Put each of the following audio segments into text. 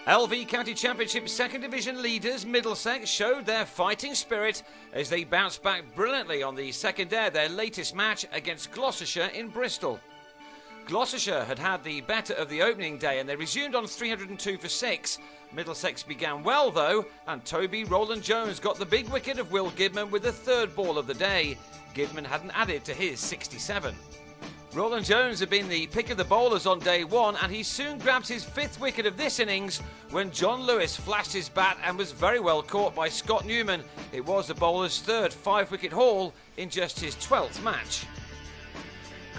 LV County Championship Second Division leaders Middlesex showed their fighting spirit as they bounced back brilliantly on the second day of their latest match against Gloucestershire in Bristol. Gloucestershire had had the better of the opening day and they resumed on 302 for 6. Middlesex began well though, and Toby Roland-Jones got the big wicket of Will Gidman with the third ball of the day. Gidman hadn't added to his 67. Roland-Jones had been the pick of the bowlers on day one, and he soon grabbed his fifth wicket of this innings when John Lewis flashed his bat and was very well caught by Scott Newman. It was the bowler's third 5-wicket haul in just his 12th match.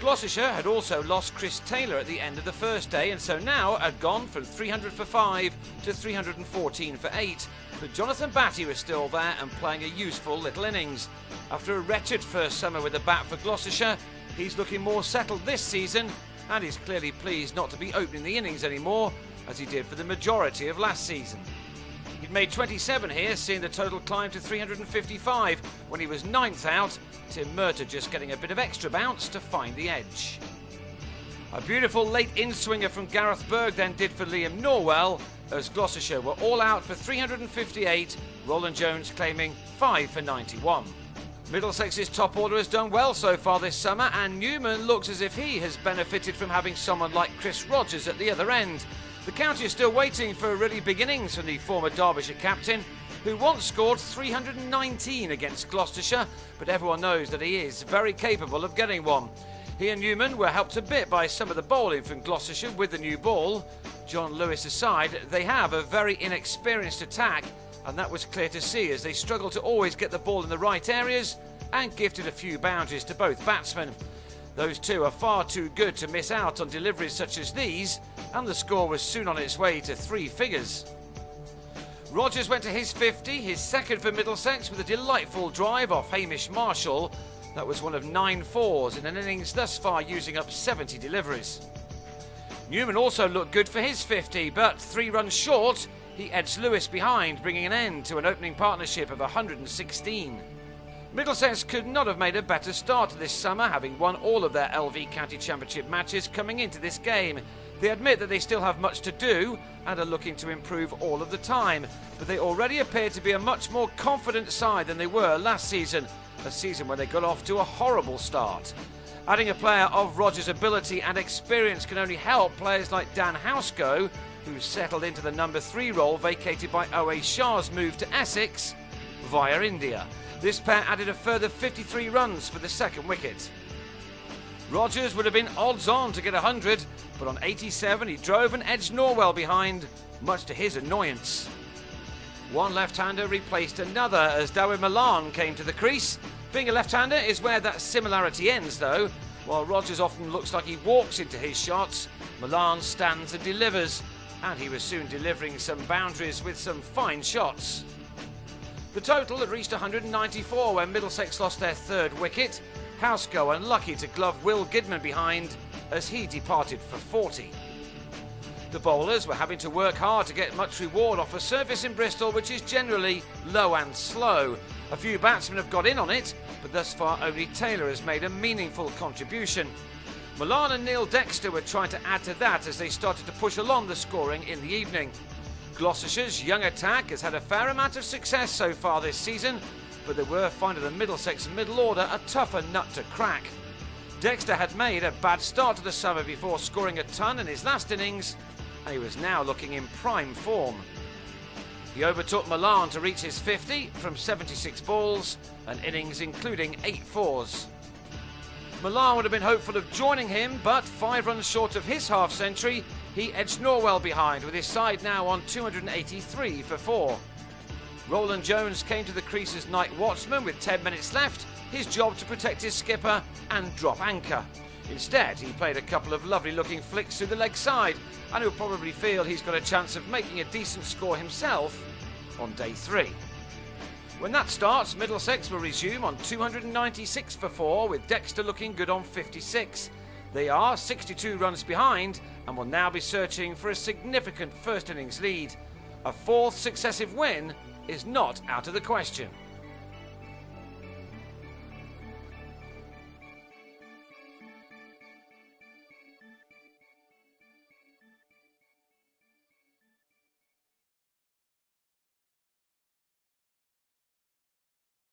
Gloucestershire had also lost Chris Taylor at the end of the first day, and so now had gone from 300 for 5 to 314 for 8. But Jonathan Batty was still there and playing a useful little innings. After a wretched first summer with the bat for Gloucestershire, he's looking more settled this season, and is clearly pleased not to be opening the innings anymore, as he did for the majority of last season. He'd made 27 here, seeing the total climb to 355 when he was 9th out, Tim Murtagh just getting a bit of extra bounce to find the edge. A beautiful late in-swinger from Gareth Berg then did for Liam Norwell, as Gloucestershire were all out for 358, Roland-Jones claiming 5 for 91. Middlesex's top order has done well so far this summer, and Newman looks as if he has benefited from having someone like Chris Rogers at the other end. The county is still waiting for really big innings from the former Derbyshire captain, who once scored 319 against Gloucestershire, but everyone knows that he is very capable of getting one. He and Newman were helped a bit by some of the bowling from Gloucestershire with the new ball. John Lewis aside, they have a very inexperienced attack, and that was clear to see as they struggled to always get the ball in the right areas and gifted a few boundaries to both batsmen. Those two are far too good to miss out on deliveries such as these, and the score was soon on its way to 3 figures. Rogers went to his 50, his second for Middlesex, with a delightful drive off Hamish Marshall. That was one of 9 fours in an innings thus far using up 70 deliveries. Newman also looked good for his 50, but 3 runs short, he edged Lewis behind, bringing an end to an opening partnership of 116. Middlesex could not have made a better start to this summer, having won all of their LV County Championship matches coming into this game. They admit that they still have much to do and are looking to improve all of the time, but they already appear to be a much more confident side than they were last season, a season when they got off to a horrible start. Adding a player of Rogers' ability and experience can only help players like Dan Housego, who settled into the number 3 role vacated by O.A. Shah's move to Essex via India. This pair added a further 53 runs for the second wicket. Rogers would have been odds on to get 100, but on 87 he drove and edged Norwell behind, much to his annoyance. One left-hander replaced another as Malan came to the crease. Being a left-hander is where that similarity ends though. While Rogers often looks like he walks into his shots, Malan stands and delivers, and he was soon delivering some boundaries with some fine shots. The total had reached 194 when Middlesex lost their third wicket. Housego unlucky to glove Will Gidman behind as he departed for 40. The bowlers were having to work hard to get much reward off a surface in Bristol which is generally low and slow. A few batsmen have got in on it, but thus far only Taylor has made a meaningful contribution. Malan and Neil Dexter were trying to add to that as they started to push along the scoring in the evening. Gloucestershire's young attack has had a fair amount of success so far this season, but they were finding the Middlesex middle order a tougher nut to crack. Dexter had made a bad start to the summer before scoring a ton in his last innings, and he was now looking in prime form. He overtook Malan to reach his 50 from 76 balls, an innings including 8 fours. Malan would have been hopeful of joining him, but 5 runs short of his half-century, he edged Norwell behind with his side now on 283 for 4. Roland-Jones came to the crease as night watchman with 10 minutes left, his job to protect his skipper and drop anchor. Instead, he played a couple of lovely looking flicks through the leg side, and he'll probably feel he's got a chance of making a decent score himself on day 3. When that starts, Middlesex will resume on 296 for 4, with Dexter looking good on 56. They are 62 runs behind and will now be searching for a significant first innings lead. A 4th successive win is not out of the question.